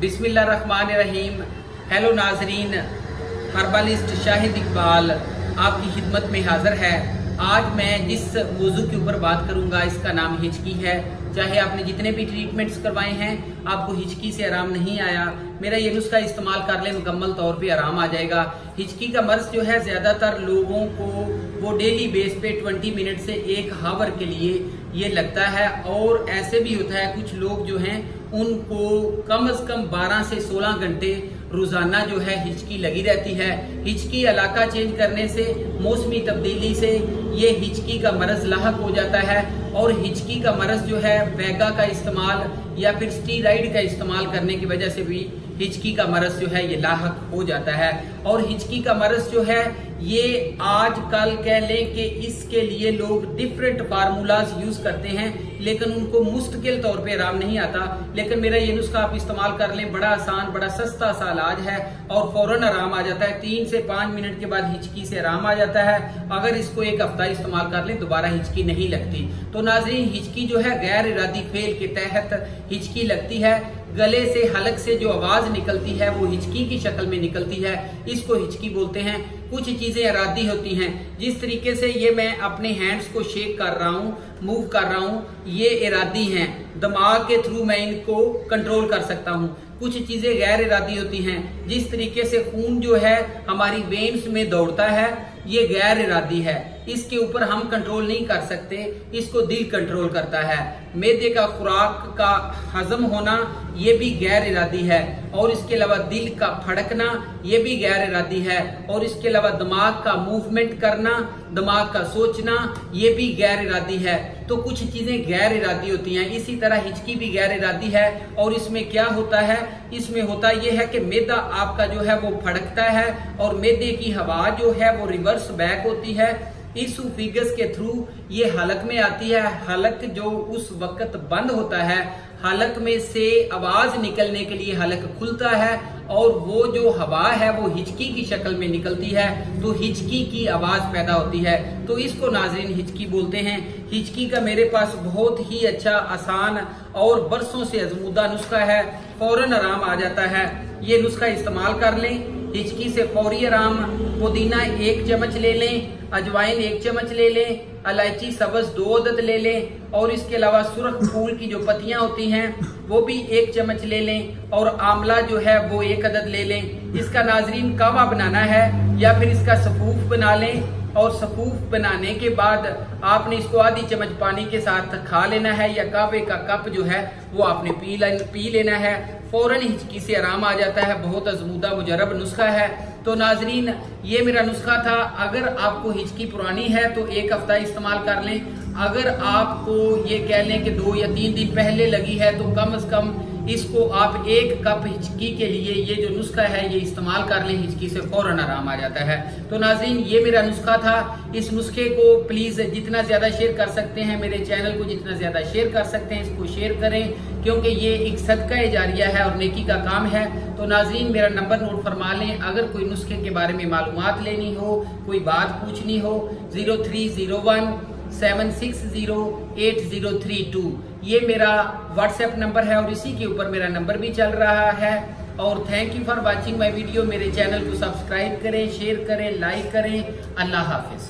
बिस्मिल्लाहिर्रहमानिर्रहीम। हेलो नाजरीन, हर्बलिस्ट शाहिद इकबाल आपकी खिदमत में हाजिर है। आज मैं जिस मौजू के ऊपर बात करूंगा इसका नाम हिचकी है। चाहे आपने जितने भी ट्रीटमेंट्स करवाए हैं, आपको हिचकी से आराम नहीं आया, मेरा ये नुस्खा इस्तेमाल कर ले, मुकम्मल तौर पे आराम आ जाएगा। हिचकी का मर्ज जो है ज्यादातर लोगों को वो डेली बेस पे 20 मिनट से 1 आवर के लिए ये लगता है, और ऐसे भी होता है कुछ लोग जो हैं उनको कम से कम 12 से 16 घंटे रोजाना जो है हिचकी लगी रहती है। हिचकी इलाका चेंज करने से, मौसमी तब्दीली से ये हिचकी का मर्ज लाहक हो जाता है, और हिचकी का मर्ज जो है बैगा का इस्तेमाल या फिर स्टीराइड का इस्तेमाल करने की वजह से भी हिचकी का मर्ज जो है ये लाहक हो जाता है। और हिचकी का मर्ज जो है ये आजकल कह लें कि इसके लिए लोग डिफरेंट फार्मूलाज यूज करते हैं, लेकिन उनको मुस्तकिल तौर पे आराम नहीं आता। लेकिन मेरा ये नुस्खा आप इस्तेमाल कर लें, बड़ा आसान, बड़ा सस्ता सा इलाज है और फौरन आराम आ जाता है। 3 से 5 मिनट के बाद हिचकी से आराम आ जाता है। अगर इसको 1 हफ्ता इस्तेमाल कर लें दोबारा हिचकी नहीं लगती। तो नाज़रीन, हिचकी जो है गैर इरादी फेल के तहत हिचकी लगती है। गले से, हलक से जो आवाज निकलती है वो हिचकी की शक्ल में निकलती है, इसको हिचकी बोलते हैं। कुछ चीजें इरादी होती हैं, जिस तरीके से ये मैं अपने हैंड्स को शेक कर रहा हूँ, मूव कर रहा हूँ, ये इरादी हैं। दिमाग के थ्रू मैं इनको कंट्रोल कर सकता हूँ। कुछ चीजें गैर इरादी होती हैं, जिस तरीके से खून जो है हमारी वेन्स में दौड़ता है, ये गैर इरादी है, इसके ऊपर हम कंट्रोल नहीं कर सकते, इसको दिल कंट्रोल करता है। मैदे का खुराक का हजम होना ये भी गैर इरादी है, और इसके अलावा दिल का फड़कना ये भी गैर इरादी है, और इसके अलावा दिमाग का मूवमेंट करना, दिमाग का सोचना ये भी गैर इरादी है। तो कुछ चीजें गैर इरादी होती हैं, इसी तरह हिचकी भी गैर इरादी है। और इसमें क्या होता है, इसमें होता यह है कि मैदा आपका जो है वो फड़कता है, और मैदे की हवा जो है वो रिवर्स बैक होती है, इसोफेगस के थ्रू ये हलक में आती है। हलक जो उस वक्त बंद होता है, हलक में से आवाज निकलने के लिए हलक खुलता है, और वो जो हवा है वो हिचकी की शक्ल में निकलती है, तो हिचकी की आवाज पैदा होती है। तो इसको नाज़रीन हिचकी बोलते हैं। हिचकी का मेरे पास बहुत ही अच्छा, आसान और बरसों से आजमूदा नुस्खा है, फौरन आराम आ जाता है। ये नुस्खा इस्तेमाल कर लें, हिचकी से फौरी आराम। पुदीना 1 चम्मच ले लें, अजवाइन 1 चम्मच ले लें, इलायची सब्ज 2 अदद ले लें, और इसके अलावा सुर्ख फूल की जो पत्तियां होती हैं वो भी 1 चम्मच ले लें, और आंवला जो है वो 1 अदद ले लें। इसका नाज़रीन कावा बनाना है या फिर इसका सफूफ बना लें, और सफूफ बनाने के बाद आपने इसको आधी चम्मच पानी के साथ खा लेना है, या कावे का कप जो है वो आपने पी लेना है। फौरन हिचकी से आराम आ जाता है। बहुत अजमूदा मुजरब नुस्खा है। तो नाजरीन, ये मेरा नुस्खा था। अगर आपको हिचकी पुरानी है तो 1 हफ्ता इस्तेमाल कर लें। अगर आपको ये कह लें कि 2 या 3 दिन पहले लगी है तो कम से कम इसको आप 1 कप हिचकी के लिए ये जो नुस्खा है ये इस्तेमाल कर लें, हिचकी से फौरन आराम आ जाता है। तो नाज़रीन, ये मेरा नुस्खा था। इस नुस्खे को प्लीज जितना ज्यादा शेयर कर सकते हैं, मेरे चैनल को जितना ज्यादा शेयर कर सकते हैं इसको शेयर करें, क्योंकि ये एक सदका जारिया है और नेकी का काम है। तो नाज़रीन, मेरा नंबर नोट फरमा लें। अगर कोई नुस्खे के बारे में मालूमात लेनी हो, कोई बात पूछनी हो, 0301 7608032 ये मेरा व्हाट्सएप नंबर है, और इसी के ऊपर मेरा नंबर भी चल रहा है। और thank you for watching my video. मेरे चैनल को सब्सक्राइब करें, शेयर करें, लाइक करें। अल्लाह हाफिज।